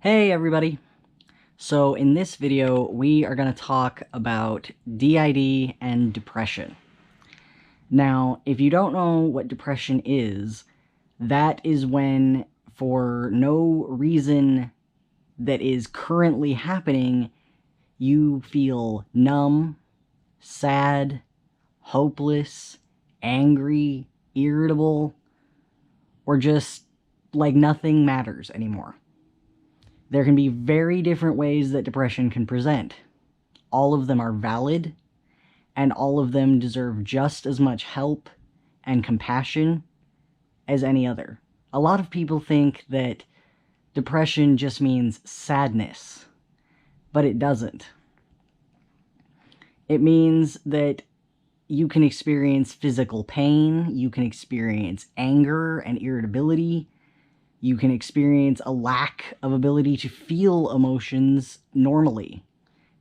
Hey everybody! So in this video, we are going to talk about DID and depression. Now, if you don't know what depression is, that is when, for no reason that is currently happening, you feel numb, sad, hopeless, angry, irritable, or just like nothing matters anymore. There can be very different ways that depression can present. All of them are valid, and all of them deserve just as much help and compassion as any other. A lot of people think that depression just means sadness, but it doesn't. It means that you can experience physical pain, you can experience anger and irritability, you can experience a lack of ability to feel emotions normally.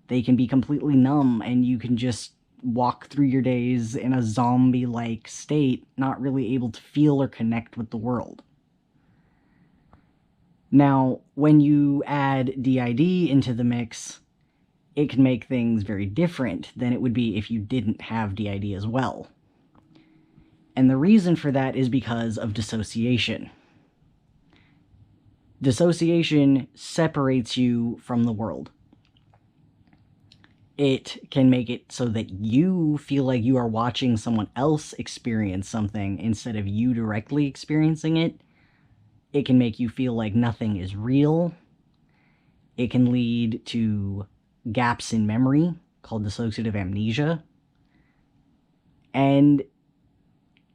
They can be completely numb, and you can just walk through your days in a zombie-like state, not really able to feel or connect with the world. Now, when you add DID into the mix, it can make things very different than it would be if you didn't have DID as well. And the reason for that is because of dissociation. Dissociation separates you from the world. It can make it so that you feel like you are watching someone else experience something instead of you directly experiencing it. It can make you feel like nothing is real. It can lead to gaps in memory, called dissociative amnesia. And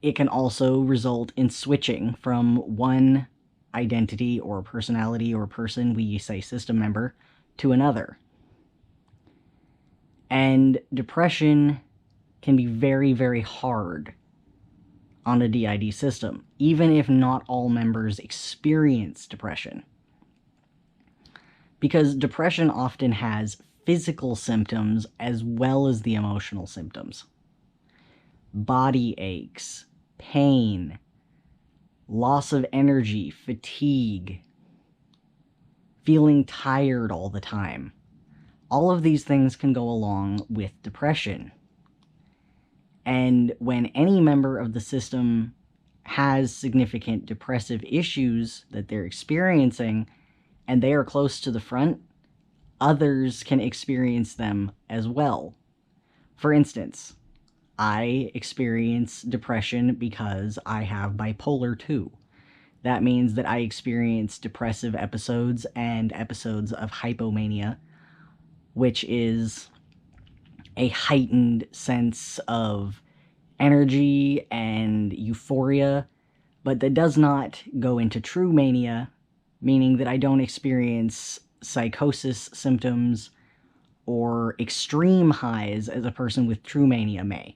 it can also result in switching from one identity or personality or person, we say system member, to another. And depression can be very, very hard on a DID system, even if not all members experience depression. Because depression often has physical symptoms as well as the emotional symptoms. Body aches, pain, loss of energy, fatigue, feeling tired all the time. All of these things can go along with depression. And when any member of the system has significant depressive issues that they're experiencing, and they are close to the front, others can experience them as well. For instance, I experience depression because I have bipolar 2. That means that I experience depressive episodes and episodes of hypomania, which is a heightened sense of energy and euphoria, but that does not go into true mania, meaning that I don't experience psychosis symptoms or extreme highs as a person with true mania may.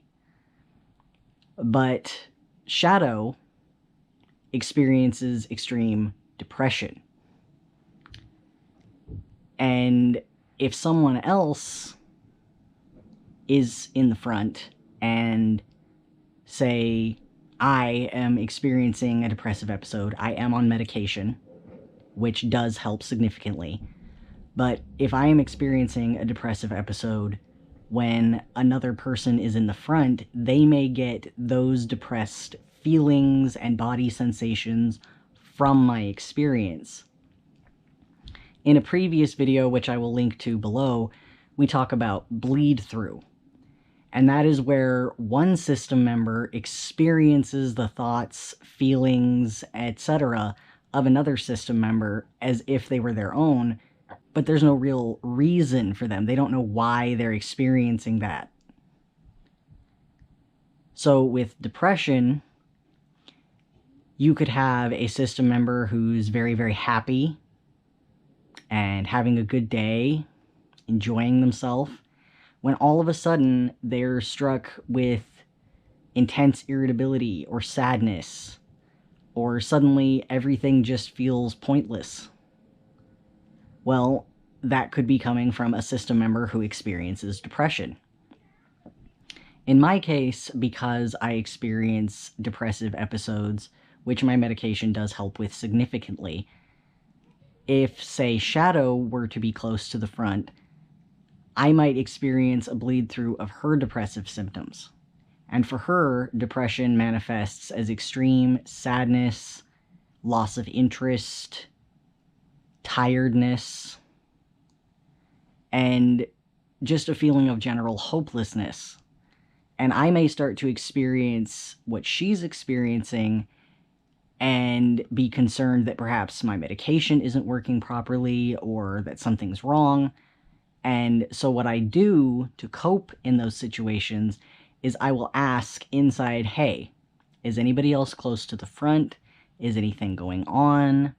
But Shadow experiences extreme depression. And if someone else is in the front and say, I am experiencing a depressive episode, I am on medication, which does help significantly, but if I am experiencing a depressive episode when another person is in the front, they may get those depressed feelings and body sensations from my experience. In a previous video, which I will link to below, we talk about bleed through. And that is where one system member experiences the thoughts, feelings, etc. of another system member as if they were their own, but there's no real reason for them. They don't know why they're experiencing that. So with depression, you could have a system member who's very, very happy and having a good day, enjoying themselves, when all of a sudden they're struck with intense irritability or sadness, or suddenly everything just feels pointless. Well, that could be coming from a system member who experiences depression. In my case, because I experience depressive episodes, which my medication does help with significantly, If, say, Shadow were to be close to the front, I might experience a bleed through of her depressive symptoms. And for her, depression manifests as extreme sadness, loss of interest, tiredness, and just a feeling of general hopelessness. And I may start to experience what she's experiencing and be concerned that perhaps my medication isn't working properly or that something's wrong. And so what I do to cope in those situations is I will ask inside, hey, is anybody else close to the front? Is anything going on?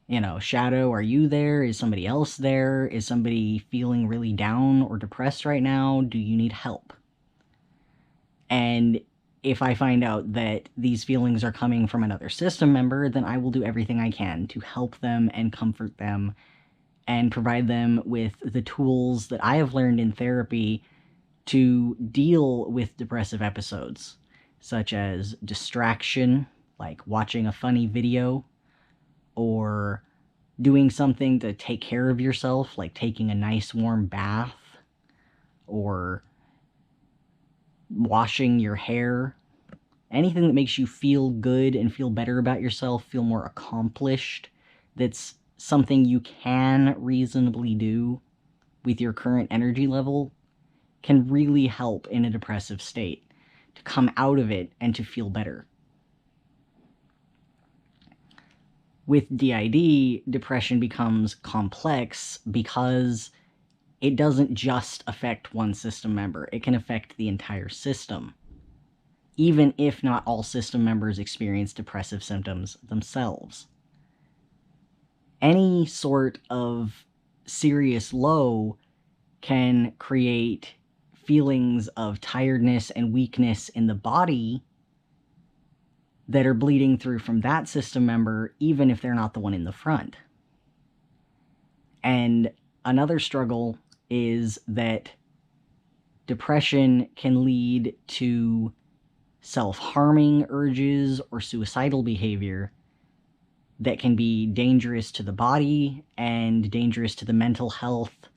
You know, Shadow, are you there? Is somebody else there? Is somebody feeling really down or depressed right now? Do you need help? And if I find out that these feelings are coming from another system member, then I will do everything I can to help them and comfort them and provide them with the tools that I have learned in therapy to deal with depressive episodes, such as distraction, like watching a funny video, or doing something to take care of yourself, like taking a nice warm bath, or washing your hair. Anything that makes you feel good and feel better about yourself, feel more accomplished, that's something you can reasonably do with your current energy level, can really help in a depressive state to come out of it and to feel better. With DID, depression becomes complex because it doesn't just affect one system member. It can affect the entire system, even if not all system members experience depressive symptoms themselves. Any sort of serious low can create feelings of tiredness and weakness in the body that are bleeding through from that system member, even if they're not the one in the front. And another struggle is that depression can lead to self-harming urges or suicidal behavior that can be dangerous to the body and dangerous to the mental health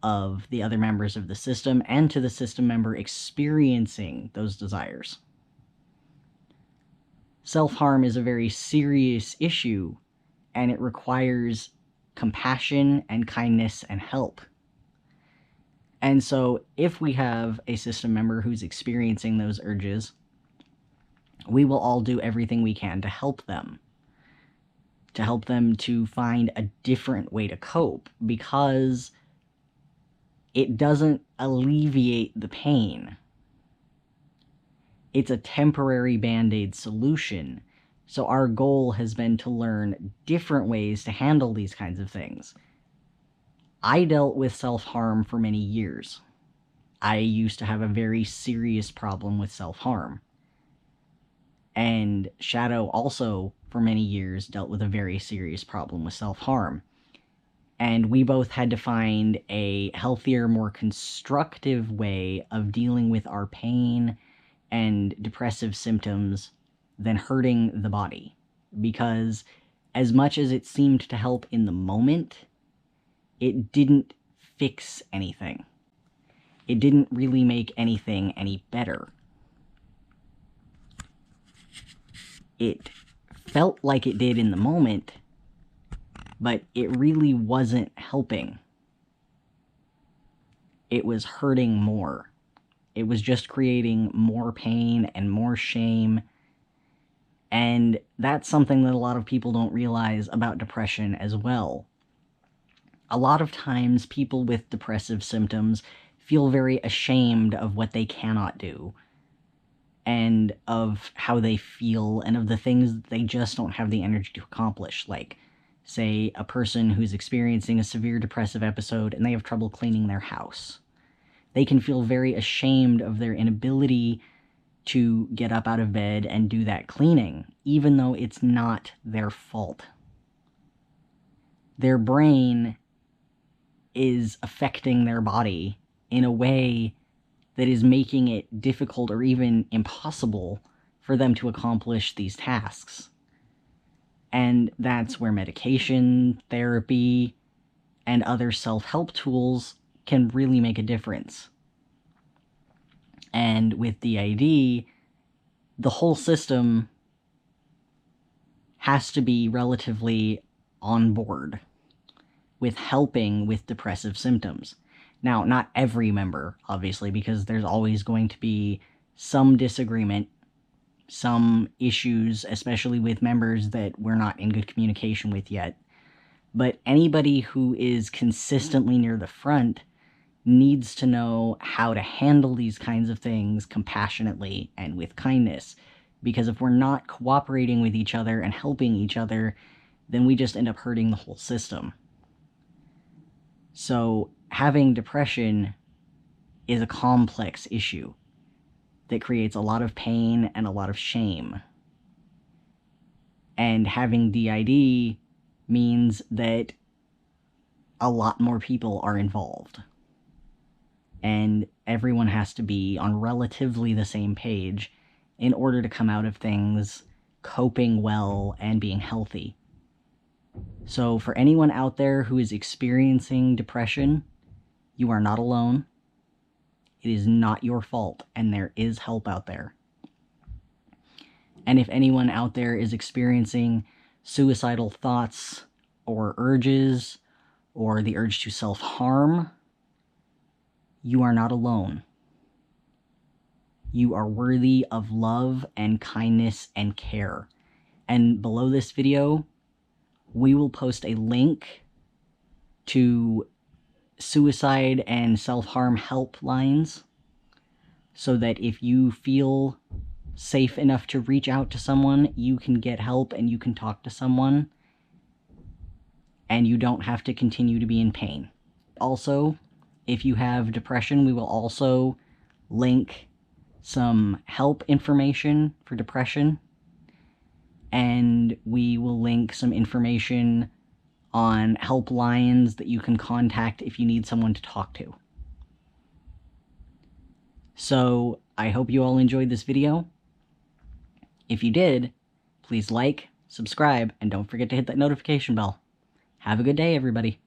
of the other members of the system and to the system member experiencing those desires. Self-harm is a very serious issue, and it requires compassion and kindness and help. And so if we have a system member who's experiencing those urges, we will all do everything we can to help them to find a different way to cope, because it doesn't alleviate the pain. It's a temporary Band-Aid solution. So our goal has been to learn different ways to handle these kinds of things. I dealt with self-harm for many years. I used to have a very serious problem with self-harm. And Shadow also, for many years, dealt with a very serious problem with self-harm. And we both had to find a healthier, more constructive way of dealing with our pain and depressive symptoms than hurting the body. Because as much as it seemed to help in the moment, it didn't fix anything. It didn't really make anything any better. It felt like it did in the moment, but it really wasn't helping. It was hurting more. It was just creating more pain and more shame. And that's something that a lot of people don't realize about depression as well. A lot of times people with depressive symptoms feel very ashamed of what they cannot do, and of how they feel, and of the things that they just don't have the energy to accomplish. Like, say, a person who's experiencing a severe depressive episode and they have trouble cleaning their house. They can feel very ashamed of their inability to get up out of bed and do that cleaning, even though it's not their fault. Their brain is affecting their body in a way that is making it difficult or even impossible for them to accomplish these tasks. And that's where medication, therapy, and other self-help tools can really make a difference. And with DID, the whole system has to be relatively on board with helping with depressive symptoms. Now, not every member, obviously, because there's always going to be some disagreement, some issues, especially with members that we're not in good communication with yet. But anybody who is consistently near the front needs to know how to handle these kinds of things compassionately and with kindness. Because if we're not cooperating with each other and helping each other, then we just end up hurting the whole system. So having depression is a complex issue that creates a lot of pain and a lot of shame. And having DID means that a lot more people are involved. And everyone has to be on relatively the same page in order to come out of things coping well and being healthy. So for anyone out there who is experiencing depression, you are not alone. It is not your fault, and there is help out there. And if anyone out there is experiencing suicidal thoughts or urges, or the urge to self-harm, you are not alone. You are worthy of love and kindness and care. And below this video, we will post a link to suicide and self-harm helplines so that if you feel safe enough to reach out to someone, you can get help and you can talk to someone and you don't have to continue to be in pain. Also, if you have depression, we will also link some help information for depression, and we will link some information on helplines that you can contact if you need someone to talk to. So, I hope you all enjoyed this video. If you did, please like, subscribe, and don't forget to hit that notification bell. Have a good day, everybody.